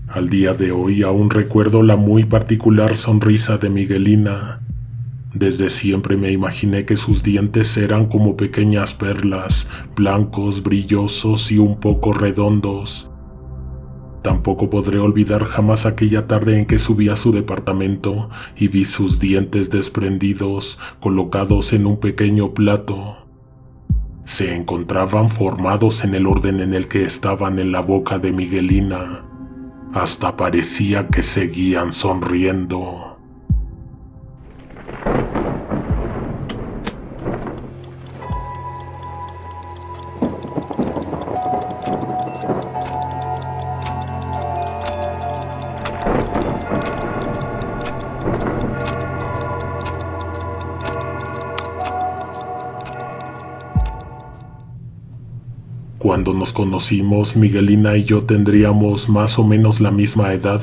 Al día de hoy aún recuerdo la muy particular sonrisa de Miguelina. Desde siempre me imaginé que sus dientes eran como pequeñas perlas, blancos, brillosos y un poco redondos. Tampoco podré olvidar jamás aquella tarde en que subí a su departamento y vi sus dientes desprendidos, colocados en un pequeño plato. Se encontraban formados en el orden en el que estaban en la boca de Miguelina. Hasta parecía que seguían sonriendo. Cuando nos conocimos, Miguelina y yo tendríamos más o menos la misma edad.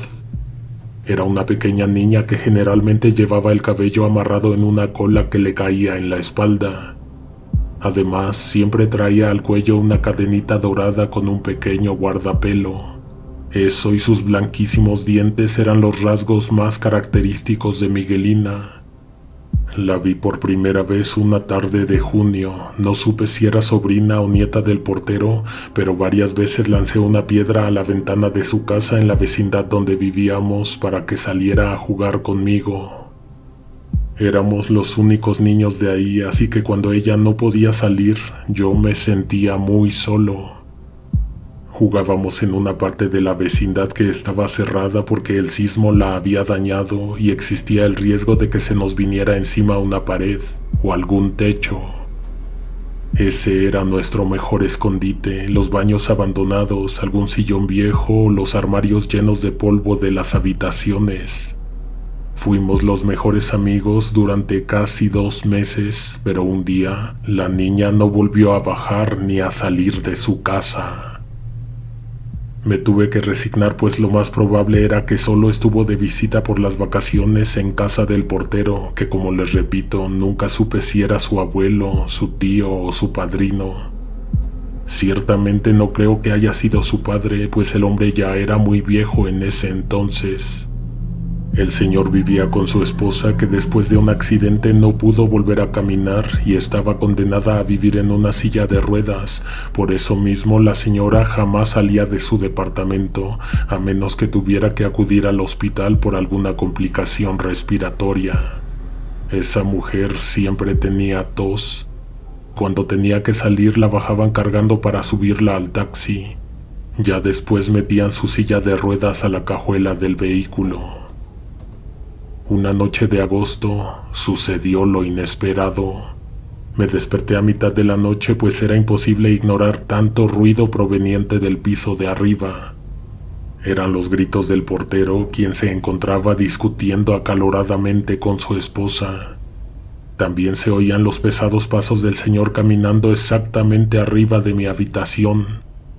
Era una pequeña niña que generalmente llevaba el cabello amarrado en una cola que le caía en la espalda. Además, siempre traía al cuello una cadenita dorada con un pequeño guardapelo. Eso y sus blanquísimos dientes eran los rasgos más característicos de Miguelina. La vi por primera vez una tarde de junio. No supe si era sobrina o nieta del portero, pero varias veces lancé una piedra a la ventana de su casa en la vecindad donde vivíamos para que saliera a jugar conmigo. Éramos los únicos niños de ahí, así que cuando ella no podía salir, yo me sentía muy solo. Jugábamos en una parte de la vecindad que estaba cerrada porque el sismo la había dañado y existía el riesgo de que se nos viniera encima una pared o algún techo. Ese era nuestro mejor escondite, los baños abandonados, algún sillón viejo o los armarios llenos de polvo de las habitaciones. Fuimos los mejores amigos durante casi 2 meses, pero un día la niña no volvió a bajar ni a salir de su casa. Me tuve que resignar, pues lo más probable era que solo estuvo de visita por las vacaciones en casa del portero, que como les repito, nunca supe si era su abuelo, su tío o su padrino. Ciertamente no creo que haya sido su padre, pues el hombre ya era muy viejo en ese entonces. El señor vivía con su esposa, que después de un accidente no pudo volver a caminar y estaba condenada a vivir en una silla de ruedas. Por eso mismo la señora jamás salía de su departamento, a menos que tuviera que acudir al hospital por alguna complicación respiratoria. Esa mujer siempre tenía tos. Cuando tenía que salir la bajaban cargando para subirla al taxi. Ya después metían su silla de ruedas a la cajuela del vehículo. Una noche de agosto sucedió lo inesperado. Me desperté a mitad de la noche, pues era imposible ignorar tanto ruido proveniente del piso de arriba. Eran los gritos del portero, quien se encontraba discutiendo acaloradamente con su esposa. También se oían los pesados pasos del señor caminando exactamente arriba de mi habitación.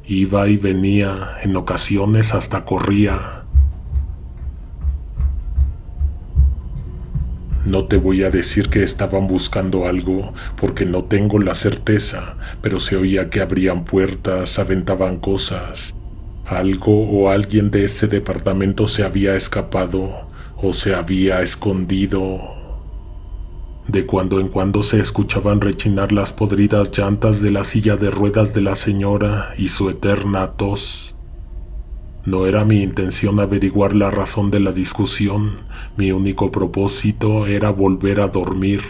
Iba y venía, en ocasiones hasta corría. No te voy a decir que estaban buscando algo, porque no tengo la certeza, pero se oía que abrían puertas, aventaban cosas. Algo o alguien de ese departamento se había escapado o se había escondido. De cuando en cuando se escuchaban rechinar las podridas llantas de la silla de ruedas de la señora y su eterna tos. No era mi intención averiguar la razón de la discusión. Mi único propósito era volver a dormir.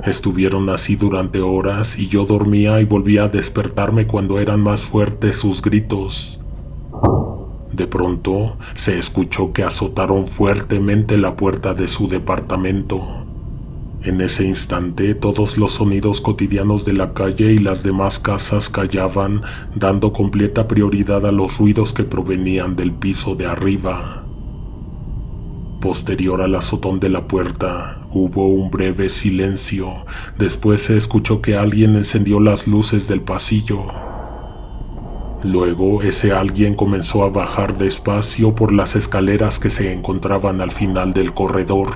Estuvieron así durante horas y yo dormía y volvía a despertarme cuando eran más fuertes sus gritos. De pronto se escuchó que azotaron fuertemente la puerta de su departamento. En ese instante todos los sonidos cotidianos de la calle y las demás casas callaban, dando completa prioridad a los ruidos que provenían del piso de arriba. Posterior al azotón de la puerta, hubo un breve silencio. Después se escuchó que alguien encendió las luces del pasillo. Luego ese alguien comenzó a bajar despacio por las escaleras que se encontraban al final del corredor.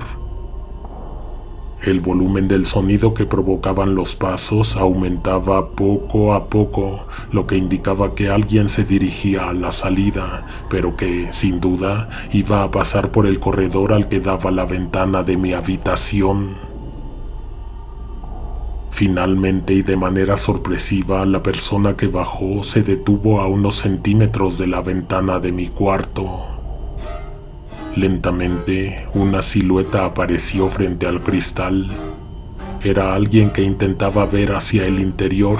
El volumen del sonido que provocaban los pasos aumentaba poco a poco, lo que indicaba que alguien se dirigía a la salida, pero que, sin duda, iba a pasar por el corredor al que daba la ventana de mi habitación. Finalmente y de manera sorpresiva, la persona que bajó se detuvo a unos centímetros de la ventana de mi cuarto. Lentamente, una silueta apareció frente al cristal. Era alguien que intentaba ver hacia el interior.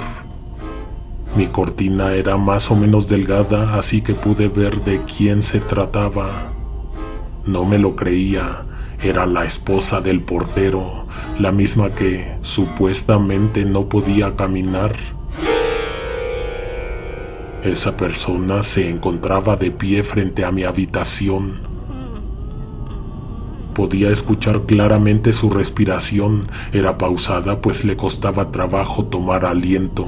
Mi cortina era más o menos delgada, así que pude ver de quién se trataba. No me lo creía. Era la esposa del portero, la misma que supuestamente no podía caminar. Esa persona se encontraba de pie frente a mi habitación. Podía escuchar claramente su respiración. Era pausada, pues le costaba trabajo tomar aliento.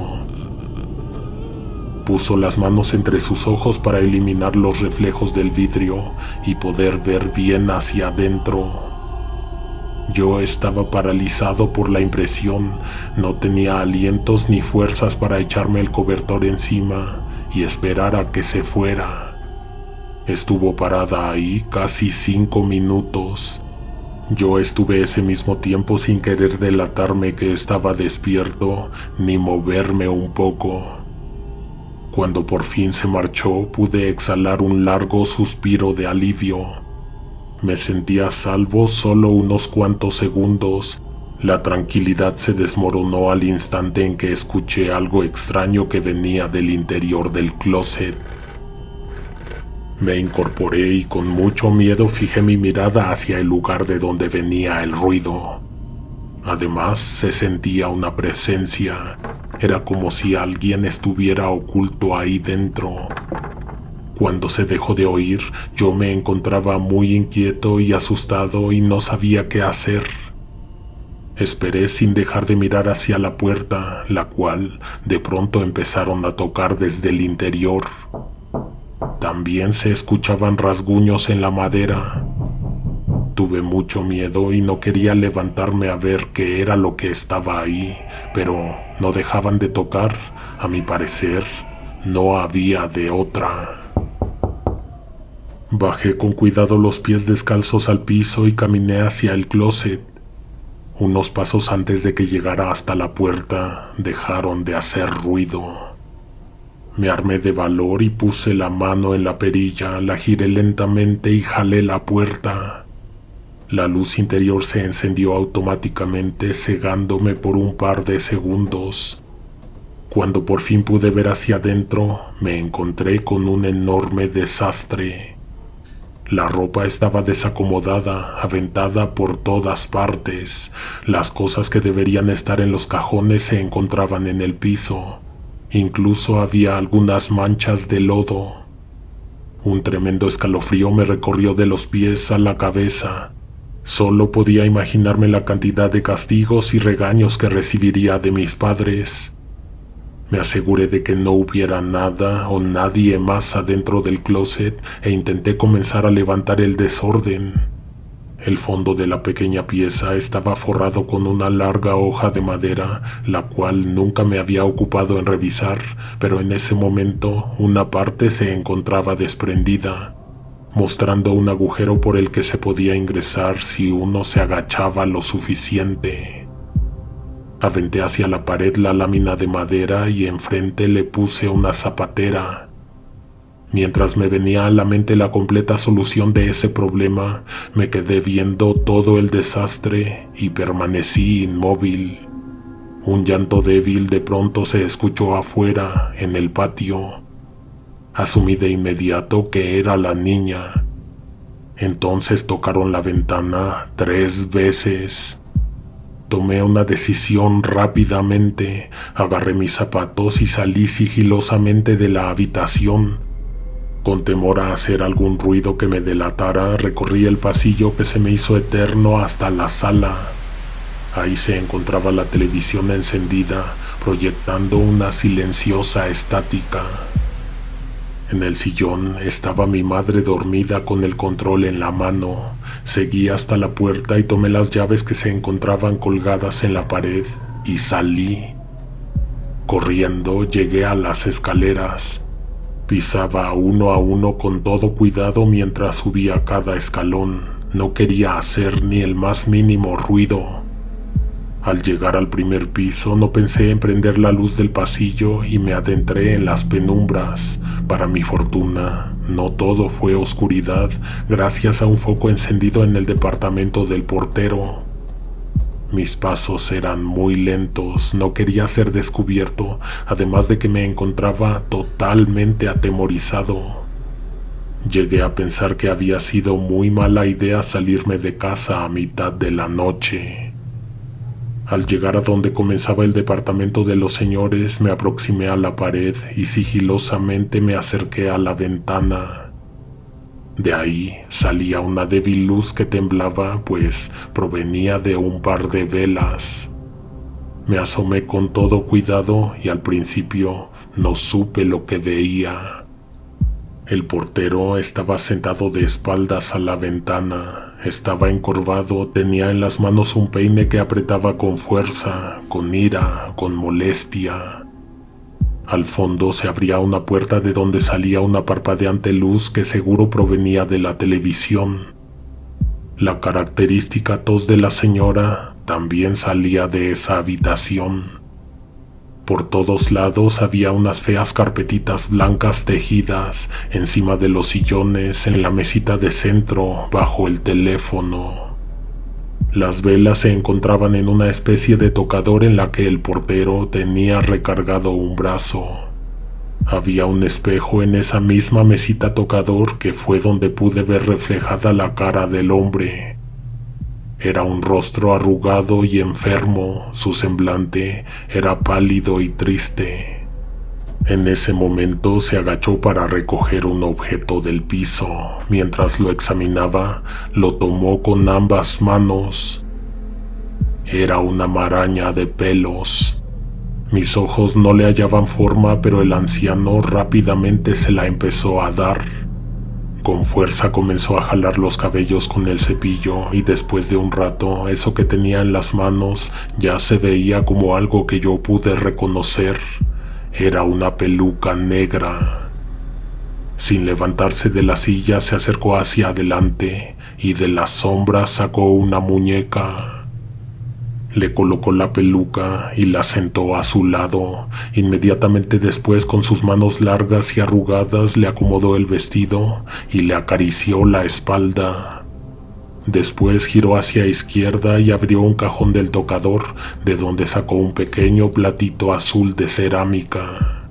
Puso las manos entre sus ojos para eliminar los reflejos del vidrio y poder ver bien hacia adentro. Yo estaba paralizado por la impresión. No tenía alientos ni fuerzas para echarme el cobertor encima y esperar a que se fuera. Estuvo parada ahí casi 5 minutos. Yo estuve ese mismo tiempo sin querer delatarme que estaba despierto ni moverme un poco. Cuando por fin se marchó, pude exhalar un largo suspiro de alivio. Me sentía a salvo solo unos cuantos segundos. La tranquilidad se desmoronó al instante en que escuché algo extraño que venía del interior del closet. Me incorporé y con mucho miedo fijé mi mirada hacia el lugar de donde venía el ruido. Además, se sentía una presencia. Era como si alguien estuviera oculto ahí dentro. Cuando se dejó de oír, yo me encontraba muy inquieto y asustado y no sabía qué hacer. Esperé sin dejar de mirar hacia la puerta, la cual de pronto empezaron a tocar desde el interior. También se escuchaban rasguños en la madera. Tuve mucho miedo y no quería levantarme a ver qué era lo que estaba ahí, pero no dejaban de tocar. A mi parecer, no había de otra. Bajé con cuidado los pies descalzos al piso y caminé hacia el closet. Unos pasos antes de que llegara hasta la puerta, dejaron de hacer ruido. Me armé de valor y puse la mano en la perilla, la giré lentamente y jalé la puerta. La luz interior se encendió automáticamente, cegándome por un par de segundos. Cuando por fin pude ver hacia adentro, me encontré con un enorme desastre. La ropa estaba desacomodada, aventada por todas partes. Las cosas que deberían estar en los cajones se encontraban en el piso. Incluso había algunas manchas de lodo. Un tremendo escalofrío me recorrió de los pies a la cabeza. Solo podía imaginarme la cantidad de castigos y regaños que recibiría de mis padres. Me aseguré de que no hubiera nada o nadie más adentro del closet e intenté comenzar a levantar el desorden. El fondo de la pequeña pieza estaba forrado con una larga hoja de madera, la cual nunca me había ocupado en revisar, pero en ese momento una parte se encontraba desprendida, mostrando un agujero por el que se podía ingresar si uno se agachaba lo suficiente. Aventé hacia la pared la lámina de madera y enfrente le puse una zapatera. Mientras me venía a la mente la completa solución de ese problema, me quedé viendo todo el desastre y permanecí inmóvil. Un llanto débil de pronto se escuchó afuera, en el patio. Asumí de inmediato que era la niña. Entonces tocaron la ventana 3 veces. Tomé una decisión rápidamente, agarré mis zapatos y salí sigilosamente de la habitación. Con temor a hacer algún ruido que me delatara, recorrí el pasillo que se me hizo eterno hasta la sala. Ahí se encontraba la televisión encendida, proyectando una silenciosa estática. En el sillón estaba mi madre dormida con el control en la mano. Seguí hasta la puerta y tomé las llaves que se encontraban colgadas en la pared y salí. Corriendo llegué a las escaleras. Pisaba uno a uno con todo cuidado mientras subía cada escalón. No quería hacer ni el más mínimo ruido. Al llegar al primer piso no pensé en prender la luz del pasillo y me adentré en las penumbras. Para mi fortuna, no todo fue oscuridad gracias a un foco encendido en el departamento del portero. Mis pasos eran muy lentos, no quería ser descubierto, además de que me encontraba totalmente atemorizado. Llegué a pensar que había sido muy mala idea salirme de casa a mitad de la noche. Al llegar a donde comenzaba el departamento de los señores, me aproximé a la pared y sigilosamente me acerqué a la ventana. De ahí salía una débil luz que temblaba, pues provenía de un par de velas. Me asomé con todo cuidado y al principio no supe lo que veía. El portero estaba sentado de espaldas a la ventana. Estaba encorvado, tenía en las manos un peine que apretaba con fuerza, con ira, con molestia. Al fondo se abría una puerta de donde salía una parpadeante luz que seguro provenía de la televisión. La característica tos de la señora también salía de esa habitación. Por todos lados había unas feas carpetitas blancas tejidas encima de los sillones, en la mesita de centro, bajo el teléfono. Las velas se encontraban en una especie de tocador en la que el portero tenía recargado un brazo. Había un espejo en esa misma mesita tocador que fue donde pude ver reflejada la cara del hombre. Era un rostro arrugado y enfermo, su semblante era pálido y triste. En ese momento se agachó para recoger un objeto del piso. Mientras lo examinaba, lo tomó con ambas manos. Era una maraña de pelos. Mis ojos no le hallaban forma, pero el anciano rápidamente se la empezó a dar. Con fuerza comenzó a jalar los cabellos con el cepillo y después de un rato, eso que tenía en las manos ya se veía como algo que yo pude reconocer. Era una peluca negra. Sin levantarse de la silla se acercó hacia adelante y de las sombras sacó una muñeca. Le colocó la peluca y la sentó a su lado. Inmediatamente después, con sus manos largas y arrugadas, le acomodó el vestido y le acarició la espalda. Después giró hacia izquierda y abrió un cajón del tocador, de donde sacó un pequeño platito azul de cerámica.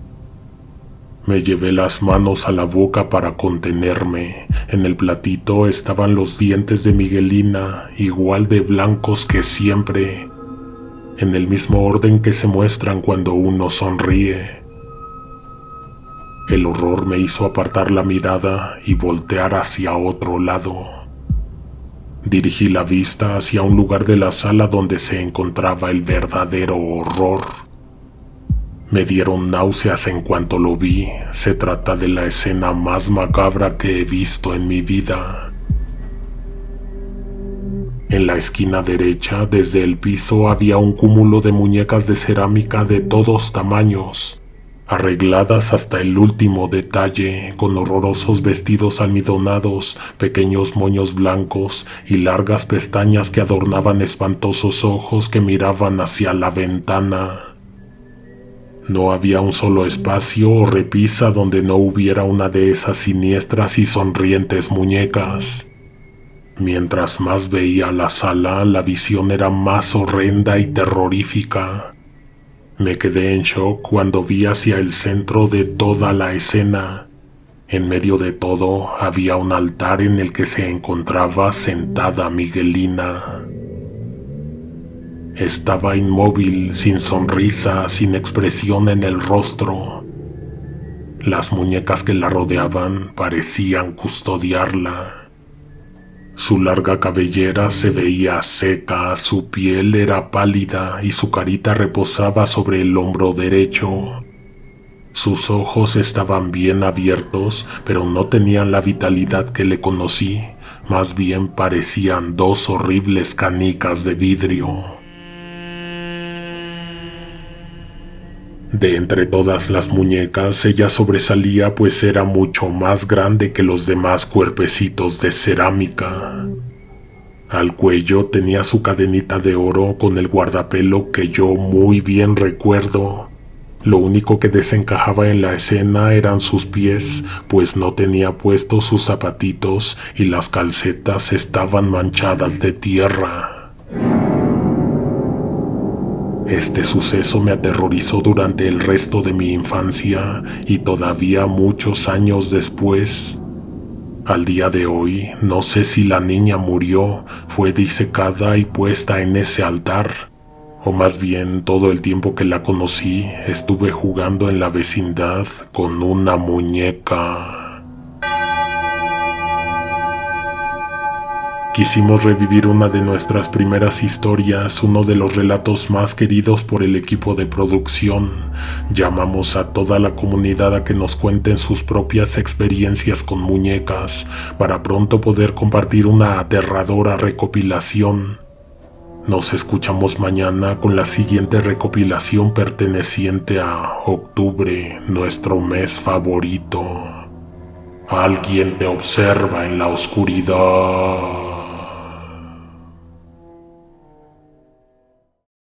Me llevé las manos a la boca para contenerme. En el platito estaban los dientes de Miguelina, igual de blancos que siempre, en el mismo orden que se muestran cuando uno sonríe. El horror me hizo apartar la mirada y voltear hacia otro lado. Dirigí la vista hacia un lugar de la sala donde se encontraba el verdadero horror. Me dieron náuseas en cuanto lo vi. Se trata de la escena más macabra que he visto en mi vida. En la esquina derecha, desde el piso, había un cúmulo de muñecas de cerámica de todos tamaños, arregladas hasta el último detalle, con horrorosos vestidos almidonados, pequeños moños blancos y largas pestañas que adornaban espantosos ojos que miraban hacia la ventana. No había un solo espacio o repisa donde no hubiera una de esas siniestras y sonrientes muñecas. Mientras más veía la sala, la visión era más horrenda y terrorífica. Me quedé en shock cuando vi hacia el centro de toda la escena. En medio de todo había un altar en el que se encontraba sentada Miguelina. Estaba inmóvil, sin sonrisa, sin expresión en el rostro. Las muñecas que la rodeaban parecían custodiarla. Su larga cabellera se veía seca, su piel era pálida y su carita reposaba sobre el hombro derecho. Sus ojos estaban bien abiertos, pero no tenían la vitalidad que le conocí. Más bien parecían dos horribles canicas de vidrio. De entre todas las muñecas, ella sobresalía pues era mucho más grande que los demás cuerpecitos de cerámica. Al cuello tenía su cadenita de oro con el guardapelo que yo muy bien recuerdo. Lo único que desencajaba en la escena eran sus pies, pues no tenía puestos sus zapatitos y las calcetas estaban manchadas de tierra. Este suceso me aterrorizó durante el resto de mi infancia y todavía muchos años después. Al día de hoy, no sé si la niña murió, fue disecada y puesta en ese altar, o más bien todo el tiempo que la conocí estuve jugando en la vecindad con una muñeca. Quisimos revivir una de nuestras primeras historias, uno de los relatos más queridos por el equipo de producción. Llamamos a toda la comunidad a que nos cuenten sus propias experiencias con muñecas, para pronto poder compartir una aterradora recopilación. Nos escuchamos mañana con la siguiente recopilación perteneciente a octubre, nuestro mes favorito. Alguien me observa en la oscuridad.